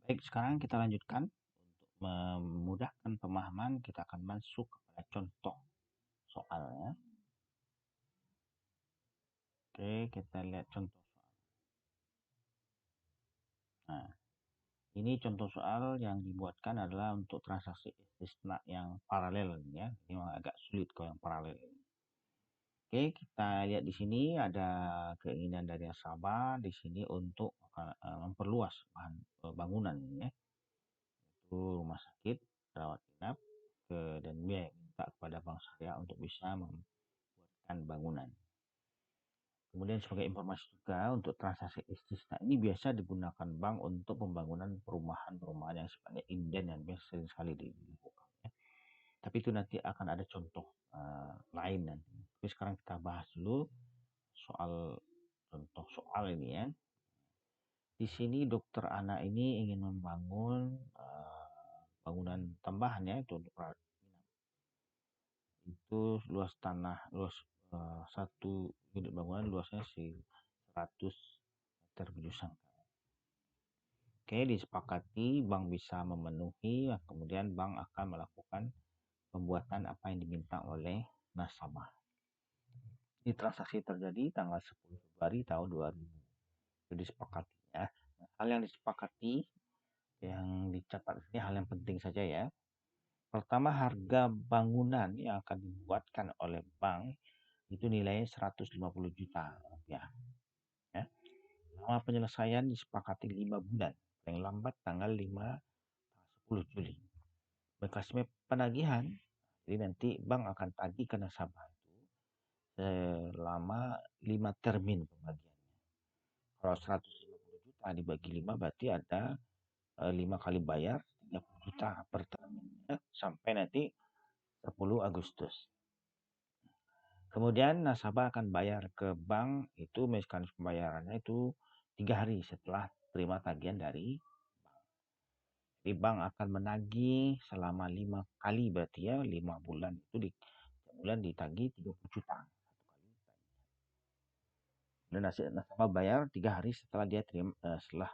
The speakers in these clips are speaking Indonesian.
Baik, sekarang kita lanjutkan. Untuk memudahkan pemahaman, kita akan masuk kepada contoh soalnya. Oke, kita lihat contoh soal. Nah, ini contoh soal yang dibuatkan adalah untuk transaksi istisna yang paralel ya. Ini memang agak sulit kalau yang paralel ini. Oke, kita lihat di sini ada keinginan dari nasabah di sini untuk memperluas bangunan ya. Itu rumah sakit, rawat inap, dan dia minta kepada bank syariah untuk bisa membuatkan bangunan. Kemudian sebagai informasi juga untuk transaksi istisna ini biasa digunakan bank untuk pembangunan perumahan-perumahan yang sifatnya inden dan biasa sekali dilakukan. Ya. Tapi itu nanti akan ada contoh lain nanti. Tapi sekarang kita bahas dulu soal contoh soal ini ya. Di sini dokter anak ini ingin membangun bangunan tambahan ya itu untuk itu luas tanah satu unit bangunan luasnya 100 meter persegi. Oke, disepakati bank bisa memenuhi, kemudian bank akan melakukan pembuatan apa yang diminta oleh nasabah. Ini transaksi terjadi tanggal 10 Februari tahun 2000. Jadi disepakati ya. Hal yang disepakati yang dicatat ini hal yang penting saja ya. Pertama, harga bangunan yang akan dibuatkan oleh bank itu nilainya 150 juta rupiah. Ya. Lama penyelesaian disepakati 5 bulan, paling lambat tanggal 10 Juli. Mekanisme penagihan, jadi nanti bank akan tagih ke nasabah itu selama 5 termin pembagiannya. Kalau 150 juta dibagi 5 berarti ada 5 kali bayar 30 juta per termin ya, sampai nanti 10 Agustus. Kemudian nasabah akan bayar ke bank itu mekanisme pembayarannya itu 3 hari setelah terima tagihan dari bank. Jadi bank akan menagih selama 5 kali berarti ya 5 bulan itu bulan ditagih 30 juta satu kali tagihan. Dan nasabah bayar 3 hari setelah dia terima setelah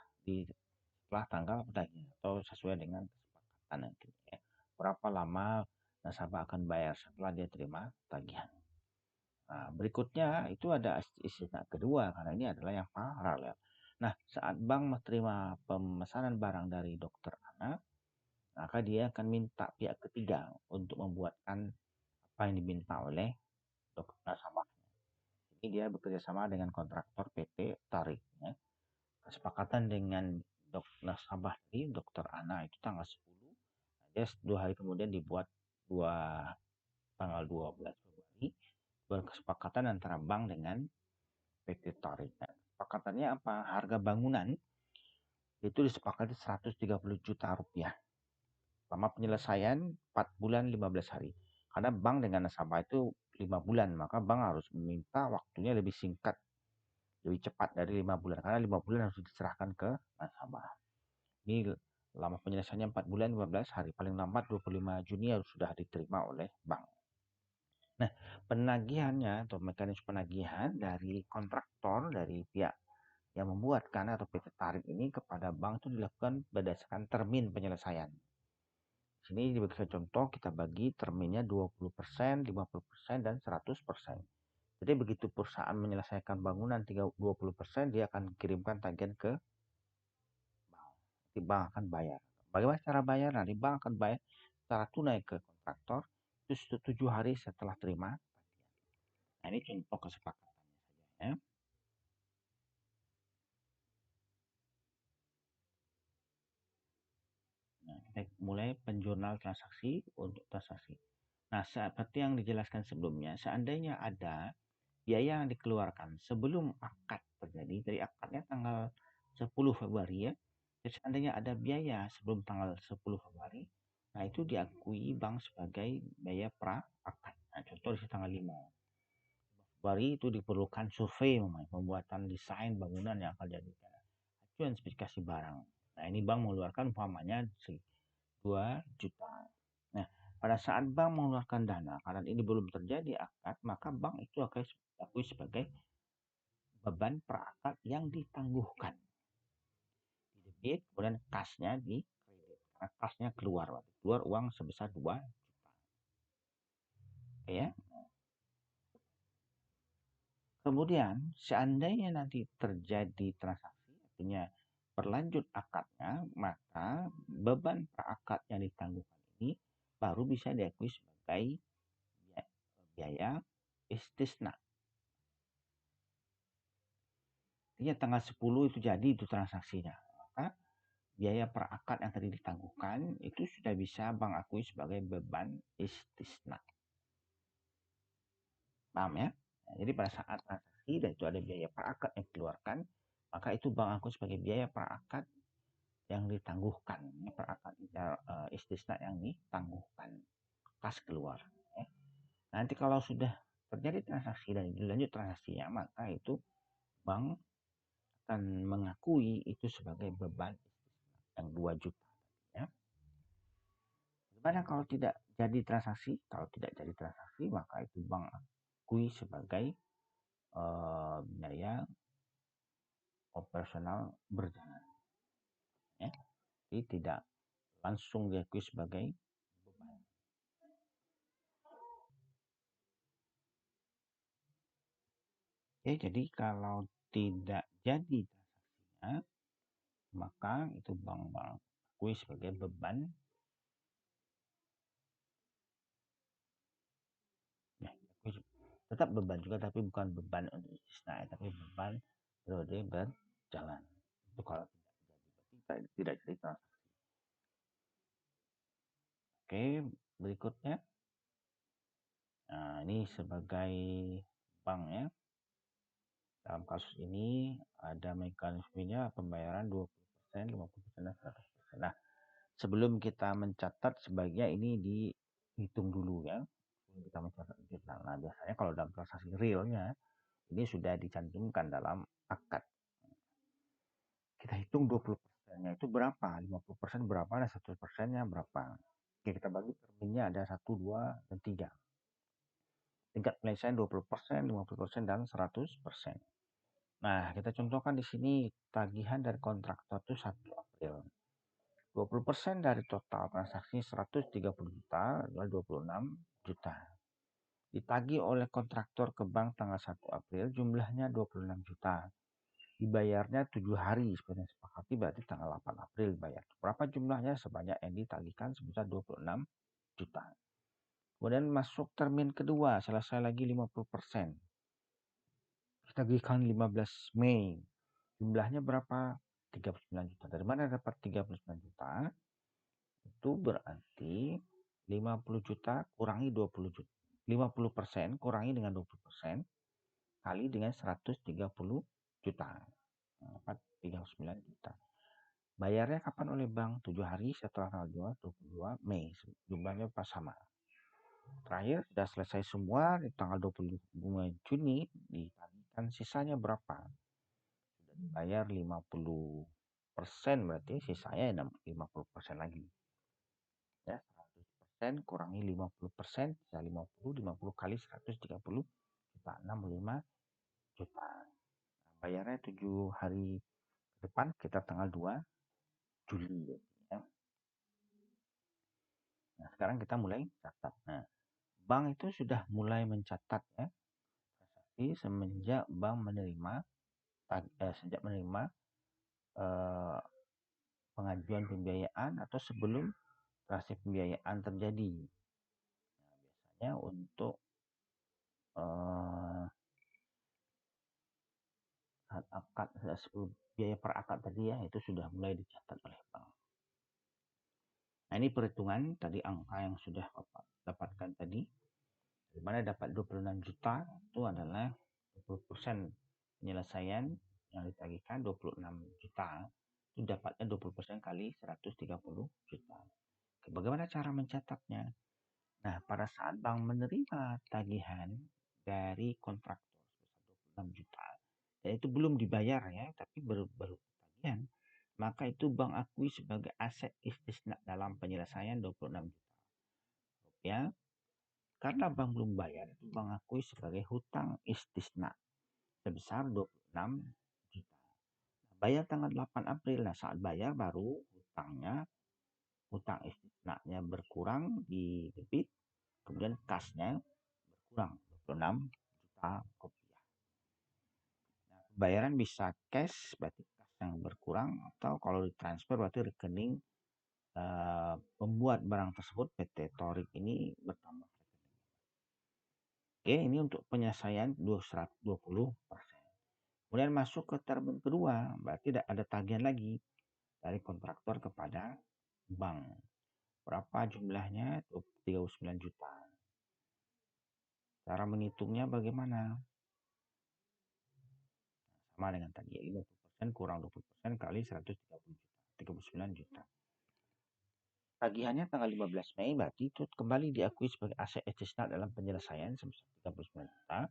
tanggal tagihan atau sesuai dengan kesepakatan nanti ya. Berapa lama nasabah akan bayar setelah dia terima tagihan. Nah, berikutnya itu ada istisna kedua karena ini adalah yang paralel. Nah, saat bank menerima pemesanan barang dari dokter anak, maka dia akan minta pihak ketiga untuk membuatkan apa yang diminta oleh dokter nasabahnya. Ini dia bekerja sama dengan kontraktor PT Tarik. Ya. Kesepakatan dengan nasabah ini dokter anak itu tanggal 10. Dia 2 hari kemudian dibuat tanggal 12 Februari berkesepakatan antara bank dengan PT Tarik. Nah, kesepakatannya apa? Harga bangunan itu disepakati 130 juta rupiah. Lama penyelesaian 4 bulan 15 hari. Karena bank dengan nasabah itu 5 bulan, maka bank harus meminta waktunya lebih singkat, lebih cepat dari 5 bulan. Karena 5 bulan harus diserahkan ke nasabah. Ini lama penyelesaiannya 4 bulan 15 hari. Paling lambat 25 Juni harus sudah diterima oleh bank. Nah, penagihannya atau mekanisme penagihan dari kontraktor, dari pihak yang membuatkan atau PT Tarik ini kepada bank itu dilakukan berdasarkan termin penyelesaian. Di sini diberikan contoh, kita bagi terminnya 20%, 50%, dan 100%. Jadi begitu perusahaan menyelesaikan bangunan 20%, dia akan kirimkan tagihan ke bank. Nanti bank akan bayar. Bagaimana cara bayar? Nanti bank akan bayar secara tunai ke kontraktor itu 7 hari setelah terima tagihan. Nah, ini contoh kesepakatannya saja ya. Nah, kita mulai penjurnal transaksi untuk transaksi. Nah, seperti yang dijelaskan sebelumnya, seandainya ada biaya yang dikeluarkan sebelum akad terjadi, dari akadnya tanggal 10 Februari ya, jadi seandainya ada biaya sebelum tanggal 10 Februari, nah itu diakui bank sebagai biaya pra-akad. Nah, contoh di tanggal 5 Februari itu diperlukan survei, pembuatan desain bangunan yang akan jadi acuan spesifikasi barang. Nah, ini bank mengeluarkan umpamanya 2 juta. Nah, pada saat bank mengeluarkan dana, karena ini belum terjadi akad, maka bank itu akan diakui sebagai beban perakad yang ditangguhkan. debit, kemudian kasnya di kredit. Karena kasnya keluar uang sebesar 2 juta. Ya. Kemudian seandainya nanti terjadi transaksi, artinya berlanjut akadnya, maka beban perakad yang ditangguhkan ini baru bisa diakui sebagai biaya istisna. Artinya tanggal 10 itu jadi itu transaksinya. Maka biaya perakad yang tadi ditangguhkan itu sudah bisa Bank akui sebagai beban istisna. Paham ya? Nah, jadi pada saat transaksi dan itu ada biaya perakad yang dikeluarkan, maka itu Bank akui sebagai biaya perakad yang ditangguhkan. Perakad istisna yang ditangguhkan. Kas keluar. Ya. Nanti kalau sudah terjadi transaksi dan dilanjut transaksinya, maka itu Bank akan mengakui itu sebagai beban yang 2 juta. Ya. Bagaimana kalau tidak jadi transaksi? Kalau tidak jadi transaksi, maka itu Bank akui sebagai biaya operasional berjalan. Ya. Jadi tidak langsung diakui sebagai beban. Jadi kalau tidak jadi transaksinya, maka itu Bank akui sebagai beban. Ya, tetap beban juga, tapi bukan beban untuk istisna, tapi beban periode berjalan. Itu kalau tidak jadi transaksi. Oke, berikutnya. Nah, ini sebagai bank ya. Dalam kasus ini ada mekanismenya pembayaran 20%, 50%, dan 100%. Nah, sebelum kita mencatat sebaiknya ini dihitung dulu ya. Kita mencatat. Nah, biasanya kalau dalam transaksi realnya ini sudah dicantumkan dalam akad. Kita hitung 20%-nya itu berapa? 50% berapa dan 100%-nya berapa? Oke, kita bagi terminnya ada 1, 2, dan 3. Tingkat penyelesaian 20%, 50%, dan 100%. Nah, kita contohkan di sini tagihan dari kontraktor itu 1 April. 20% dari total transaksi 130 juta adalah 26 juta. Ditagih oleh kontraktor ke bank tanggal 1 April jumlahnya 26 juta. Dibayarnya 7 hari seperti yang sepakati, berarti tanggal 8 April bayar. Berapa jumlahnya? Sebanyak yang ditagihkan sebesar 26 juta. Kemudian masuk termin kedua, selesai lagi 50%. Ditagihkan 15 Mei. Jumlahnya berapa? 39 juta. Dari mana dapat 39 juta? Itu berarti 50 juta kurangi 20 juta. 50% kurangi dengan 20% kali dengan 130 juta. Dapat 39 juta. Bayarnya kapan oleh bank? 7 hari setelah tanggal 22 Mei. Jumlahnya pas sama. Terakhir sudah selesai semua di tanggal 25 Juni, ditagihkan sisanya berapa? Sudah dibayar 50%, berarti sisanya 50% lagi. Ya, 100% kurangi 50%, bisa 50 kali 130 juta, 65 juta. Bayarnya 7 hari ke depan, kita tanggal 2 Juli. Ya. Nah, sekarang kita mulai catat. Nah, bank itu sudah mulai mencatat ya, transaksi semenjak bank menerima pengajuan pembiayaan atau sebelum transaksi pembiayaan terjadi. Nah, biasanya untuk akad biaya per akad tadi ya, itu sudah mulai dicatat oleh bank. Nah, ini perhitungan tadi angka yang sudah Bapak dapatkan tadi. Di mana dapat 26 juta itu adalah 20% penyelesaian yang ditagihkan 26 juta. Itu dapatnya 20% kali 130 juta. Oke, bagaimana cara mencatatnya? Nah, pada saat bank menerima tagihan dari kontraktor sebesar 26 juta, dan itu belum dibayar ya, tapi baru tagihan, maka itu bank akui sebagai aset istisna dalam penyelesaian 26 juta rupiah. Karena bank belum bayar, itu bank akui sebagai hutang istisna sebesar 26 juta. bayar tanggal 8 April. Nah, saat bayar baru hutang istisnanya berkurang di debit, kemudian kasnya berkurang 26 juta rupiah. Nah, pembayaran bisa cash, berarti kas yang berkurang, atau kalau ditransfer berarti rekening pembuat barang tersebut PT Torik ini bertambah. Oke, ini untuk penyelesaian 220%. Kemudian masuk ke termin kedua, berarti ada tagihan lagi dari kontraktor kepada bank. Berapa jumlahnya? 39 juta. Cara menghitungnya bagaimana? Sama dengan tadi, 50% kurang 20% kali 130 juta, 39 juta. Tagihannya tanggal 15 Mei, berarti itu kembali diakui sebagai aset istisna dalam penyelesaian sebesar 39 juta.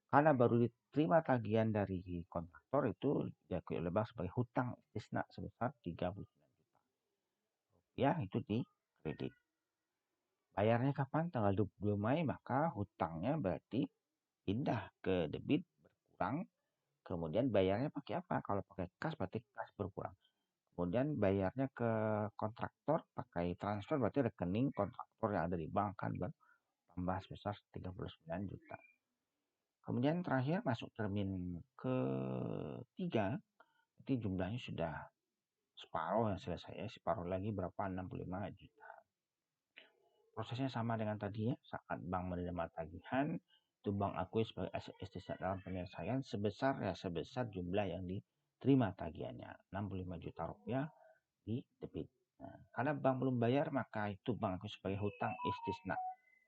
Karena baru diterima tagihan dari kontraktor, itu diakui oleh bank sebagai hutang istisna sebesar 39 juta. Ya, itu di kredit. Bayarnya kapan? Tanggal 22 Mei, maka hutangnya berarti pindah ke debit berkurang. Kemudian bayarnya pakai apa? Kalau pakai kas berarti kas berkurang. Kemudian bayarnya ke kontraktor pakai transfer, berarti rekening kontraktor yang ada di bank kan bertambah sebesar 39 juta. Kemudian terakhir masuk termin ketiga, berarti jumlahnya sudah separuh yang selesai, separuh lagi berapa? 65 juta. Prosesnya sama dengan tadi ya, saat bank menerima tagihan, itu bank akui sebagai aset istisna dalam penyelesaian sebesar jumlah yang diterima tagihannya, 65 juta rupiah di debit. Nah, karena bank belum bayar, maka itu bank akui sebagai hutang istisna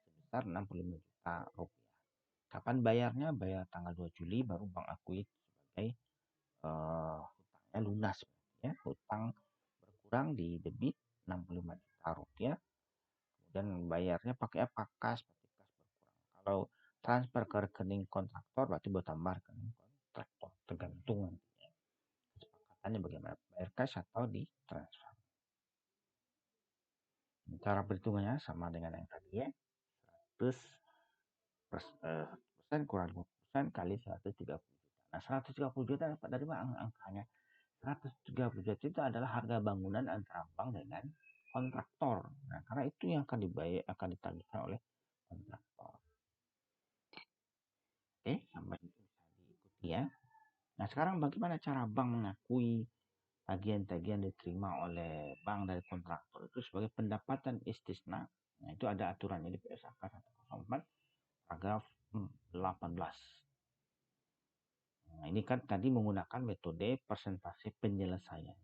sebesar 65 juta rupiah. Kapan bayarnya? Bayar tanggal 2 Juli, baru bank akui sebagai hutangnya lunas. Ya, hutang berkurang di debit 65 juta rupiah. Dan bayarnya pakai apa? Kas, berarti kas berkurang. Kalau transfer ke rekening kontraktor berarti bertambah rekening kontraktor, tergantung nantinya kesepakatannya bagaimana, bayar cash atau di transfer. Cara perhitungannya sama dengan yang tadi ya, 100% kurang 20% kali 130 juta. Nah, 130 juta dapat dari mana angkanya? 130 juta itu adalah harga bangunan antara bank dengan kontraktor. Nah, karena itu yang akan dibayar, akan ditagihkan oleh kontraktor. Oke, sampai itu bisa diikuti ya. Nah, sekarang bagaimana cara bank mengakui tagihan-tagihan diterima oleh bank dari kontraktor itu sebagai pendapatan istisna? Nah, itu ada aturannya di PSAK 104 paragraf 18. Nah, ini kan tadi menggunakan metode persentase penyelesaian.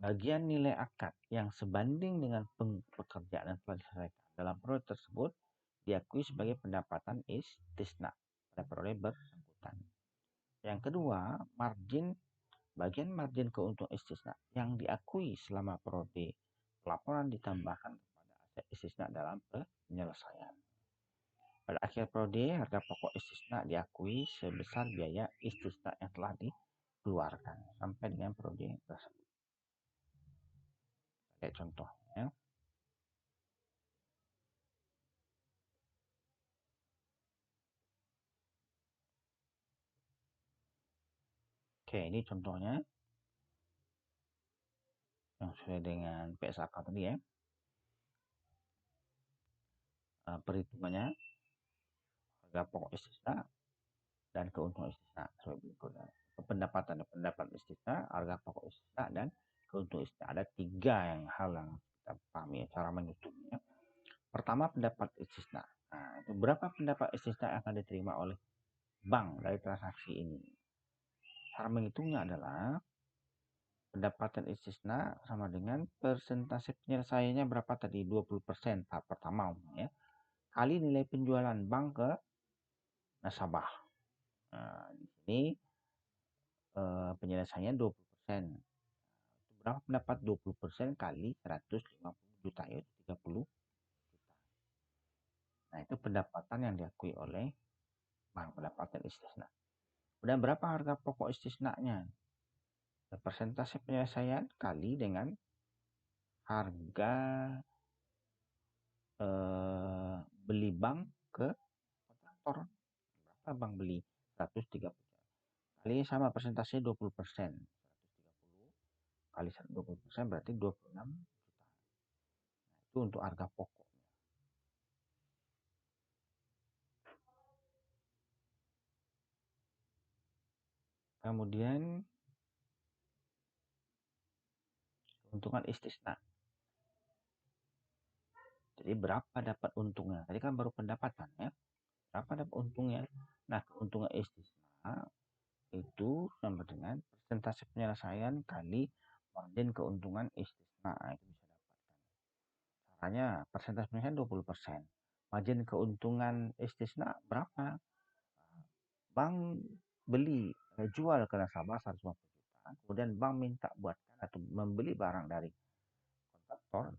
Bagian nilai akad yang sebanding dengan pekerjaan yang telah diselesaikan dalam periode tersebut diakui sebagai pendapatan istisna pada periode bersangkutan. Yang kedua, bagian margin keuntungan istisna yang diakui selama periode pelaporan ditambahkan kepada aset istisna dalam penyelesaian. Pada akhir periode, harga pokok istisna diakui sebesar biaya istisna yang telah dikeluarkan sampai dengan periode tersebut. Kayak contohnya. Oke, ini contohnya yang sesuai dengan PSAK tadi ya. Perhitungannya harga pokok istisna dan keuntungan istisna sebagai berikutnya. Pendapatan istisna, harga pokok istisna, dan keuntungan istisna. Ada tiga hal yang kita pahami cara menghitungnya. Pertama, pendapat istisna. Nah, itu berapa pendapat istisna yang akan diterima oleh bank dari transaksi ini? Cara menghitungnya adalah pendapatan istisna sama dengan persentase penyelesaiannya berapa tadi? 20% tahap pertama ya. Kali nilai penjualan bank ke nasabah. Nah, di sini penyelesaiannya 20%. Berapa pendapat 20% kali 150 juta ya 30 juta. Nah, itu pendapatan yang diakui oleh bank, pendapatan istisna. Kemudian berapa harga pokok istisnanya? Persentase penyelesaian kali dengan harga beli bank ke kontraktor. Berapa bank beli? 130 juta. Kali sama persentase 20%. 130 kali 20% berarti 26 juta. Itu untuk harga pokok. Kemudian keuntungan istisna. Jadi berapa dapat untungnya? Tadi kan baru pendapatan ya. Berapa dapat untungnya? Nah, keuntungan istisna itu sama dengan persentase penyelesaian kali margin keuntungan istisna. Nah, itu bisa dapatkan. Caranya persentase penyelesaian 20%. Margin keuntungan istisna berapa? Bank beli jual ke nasabah 150 juta, kemudian bank minta buatkan atau membeli barang dari kontraktor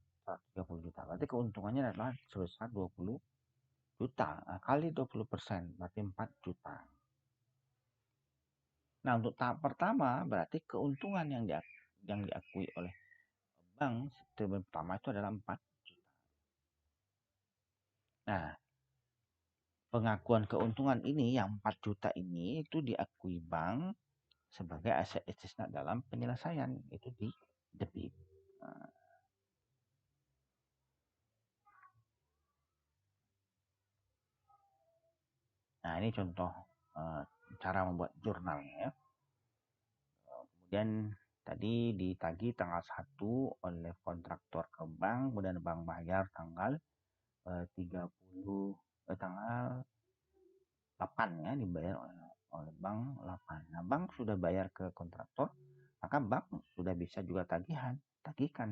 130 juta. Berarti keuntungannya adalah sebesar 20 juta. Nah, kali 20% berarti 4 juta. Nah, untuk tahap pertama berarti keuntungan yang diakui oleh bank term pertama itu adalah 4 juta. Nah, pengakuan keuntungan ini yang 4 juta ini itu diakui bank sebagai aset istisna dalam penyelesaian, itu di debit. Nah, ini contoh cara membuat jurnalnya ya. Kemudian tadi ditagih tanggal 1 oleh kontraktor ke bank, kemudian bank bayar tanggal 30 tanggal 8 ya, dibayar oleh bank 8. Nah, bank sudah bayar ke kontraktor, maka bank sudah bisa juga tagihkan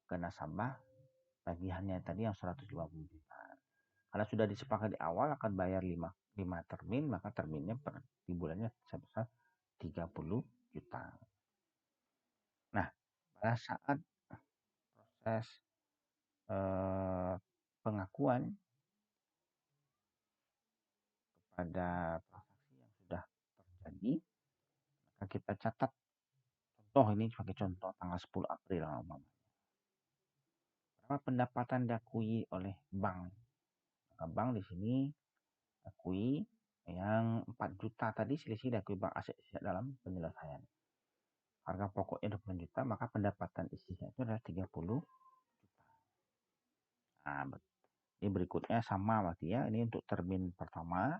ke nasabah tagihannya tadi yang 150 juta. Karena sudah disepakati di awal akan bayar 5 termin, maka terminnya di bulannya sebesar 30 juta. Nah, pada saat proses pengakuan kepada transaksi yang sudah terjadi, maka kita catat contoh ini sebagai contoh tanggal 10 April. Berapa pendapatan diakui oleh bank? Maka bank di sini akui yang 4 juta tadi selisih diakui bank aset dalam penyelesaian. Harga pokoknya 20 juta, maka pendapatan isinya itu adalah 30 juta. Nah, ini berikutnya sama berarti ya. Ini untuk termin pertama,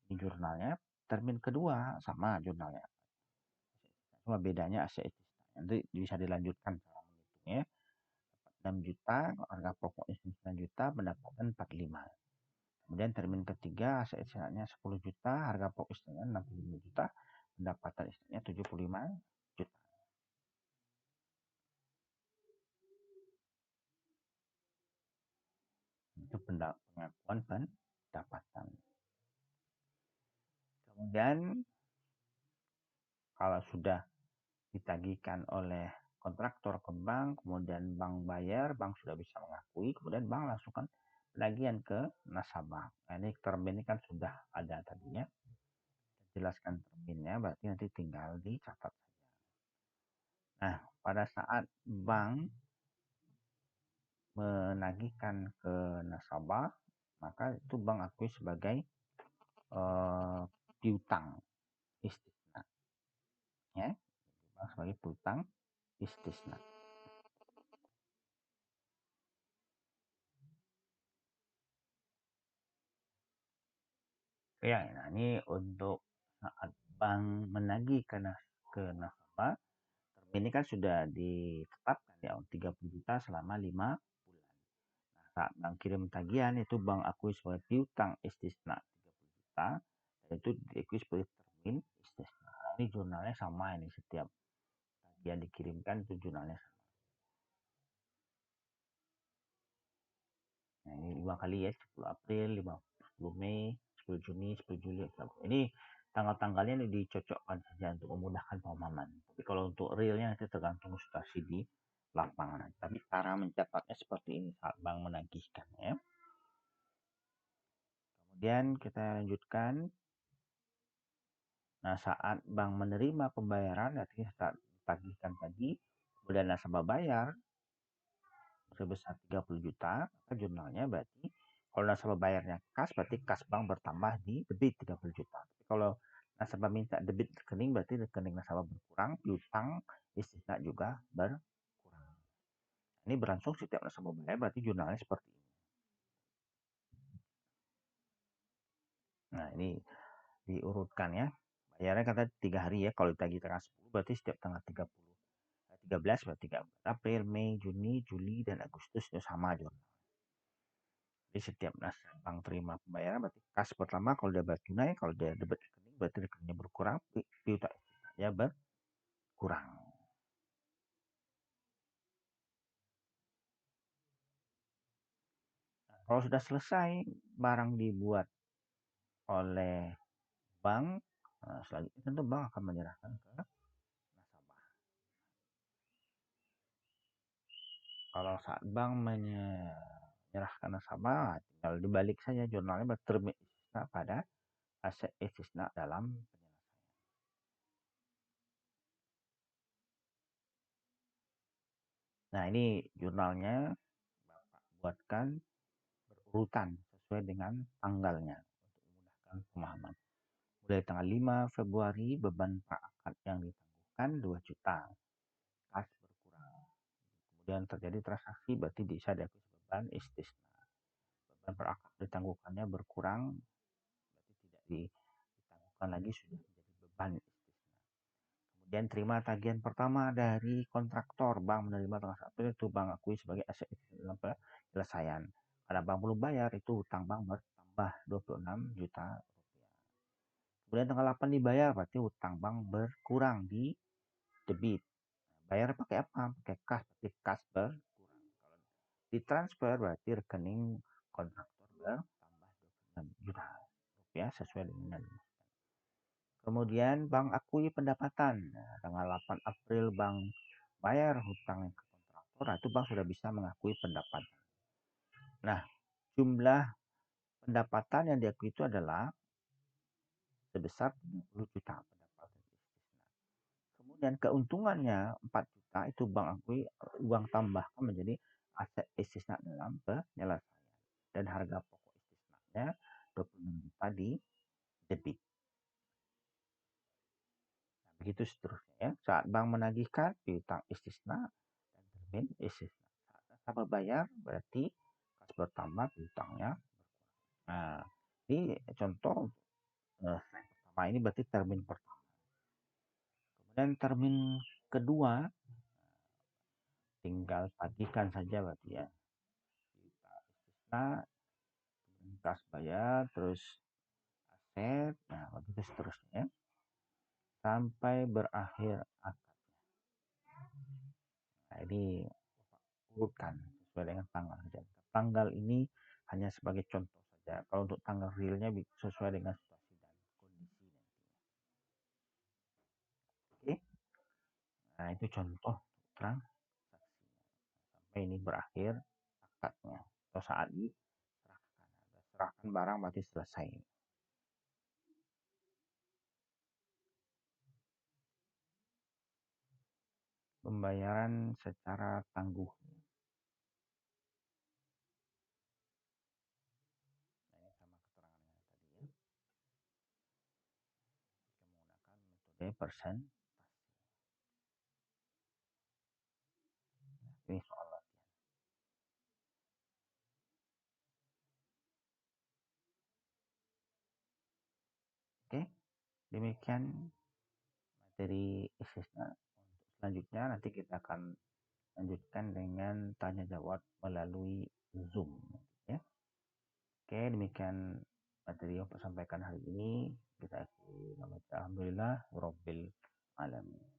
ini jurnalnya. Termin kedua sama jurnalnya. Cuma bedanya aset istisna. Nanti bisa dilanjutkan cara menghitungnya. 6 juta, harga pokoknya 9 juta, pendapatan 45. Kemudian termin ketiga aset istisnanya 10 juta, harga pokok istisnanya 65 juta, pendapatan istisnanya 75 juta. Itu pengakuan pendapatan. Kemudian kalau sudah ditagihkan oleh kontraktor ke bank, kemudian bank bayar, bank sudah bisa mengakui, kemudian bank langsungkan penagihan ke nasabah. Nah, ini termin ini kan sudah ada tadinya. Jelaskan terminnya, berarti nanti tinggal dicatat saja. Nah, pada saat bank menagihkan ke nasabah, maka itu bank akui sebagai piutang istisna. Ya, sebagai piutang istisna. Ya, nah ini untuk saat bank menagih ke nasabah, ini kan sudah ditetapkan ya 30 juta selama 5 bulan. Nah, saat bank kirim tagihan itu bank akui sebagai piutang istisna 30 juta, dan itu diakui sebagai termin istisna. Nah, ini jurnalnya sama ini, setiap tagihan dikirimkan itu jurnalnya sama. Nah, ini 2 kali ya, 10 April, 10 Mei, 10 Juni, 10 Juli. Ini tanggal-tanggalnya ini dicocokkan saja untuk memudahkan pemahaman. Tapi kalau untuk realnya nanti tergantung situasi di lapangan. Tapi cara mencatatnya seperti ini saat bank menagihkan ya. Kemudian kita lanjutkan. Nah, saat bank menerima pembayaran, artinya saat ditagihkan tadi, kemudian nasabah bayar sebesar 30 juta, maka jurnalnya berarti kalau nasabah bayarnya kas, berarti kas bank bertambah di debit 30 juta. Tapi kalau Nasabah minta debit rekening berarti rekening nasabah berkurang, piutang istisna juga berkurang. Ini berlangsung setiap nasabah bayar berarti jurnalnya seperti ini. Nah, ini diurutkan ya. Bayarnya kata 3 hari ya. Kalau ditagih tanggal 10 berarti setiap tanggal 30. 13 berarti 13 April, Mei, Juni, Juli, dan Agustus itu sama jurnal. Jadi setiap bank terima pembayaran berarti kas pertama kalau dia bayar tunai, kalau dia debit rekening berarti rekeningnya berkurang, piutangnya berkurang. Nah, kalau sudah selesai barang dibuat oleh bank, selanjutnya tentu bank akan menyerahkan ke nasabah. Kalau saat bank menyerahkan nasabah, tinggal dibalik saja jurnalnya bertermin istisna pada aset istisna dalam penyelesaian. Nah, ini jurnalnya Bapak buatkan berurutan sesuai dengan tanggalnya untuk memudahkan pemahaman. Mulai tanggal 5 Februari beban praakad yang ditangguhkan 2 juta. Kas berkurang. Kemudian terjadi transaksi berarti bisa diakui beban istisna. Beban praakad ditangguhkannya berkurang berarti tidak ditangguhkan lagi sudah menjadi beban istisna. Kemudian terima tagihan pertama dari kontraktor. Bank menerima tanggal 1 itu bank akui sebagai aset dalam penyelesaian. Karena bank belum bayar itu hutang bank bertambah 26 juta rupiah. Kemudian tanggal 8 dibayar berarti hutang bank berkurang di debit. Bayar pakai apa? Pakai kas, berarti kas berkurang. Kalau ditransfer berarti rekening kontraktor bertambah 26 juta rupiah sesuai dengan Kemudian bank akui pendapatan. Nah, tanggal 8 April bank bayar hutang ke kontraktor, nah, itu bank sudah bisa mengakui pendapatan. Nah, jumlah pendapatan yang diakui itu adalah sebesar 30 juta pendapatan istisna. Kemudian keuntungannya 4 juta itu bank akui uang tambahkan menjadi aset istisna dalam penyelesaian. Dan harga pokok istisnanya 26 juta di debit. Begitu seterusnya ya. Saat bank menagihkan piutang istisna dan termin istisna. Saat nasabah bayar berarti kas bertambah piutangnya berkurang. Nah, ini contoh slide pertama ini berarti termin pertama. Kemudian termin kedua tinggal tagihkan saja berarti ya. Piutang istisna, kas bayar, terus aset, nah begitu seterusnya sampai berakhir akadnya. Nah, ini urutkan sesuai dengan tanggal saja. Tanggal ini hanya sebagai contoh saja. Kalau untuk tanggal realnya sesuai dengan situasi dan kondisi nantinya. Oke. Nah, itu contoh transaksinya. Sampai ini berakhir akadnya. Atau saat diserahkan. Serahkan barang berarti selesai. Pembayaran secara tangguh. Nah, ini sama keterangannya tadi ya. Kita menggunakan metode persentase. Nah, ini soal latihan. Oke, demikian materi istisna. Untuk selanjutnya nanti kita akan lanjutkan dengan tanya jawab melalui Zoom ya. Oke, demikian materi yang saya sampaikan hari ini. Kita akhiri. Alhamdulillah rabbil alamin.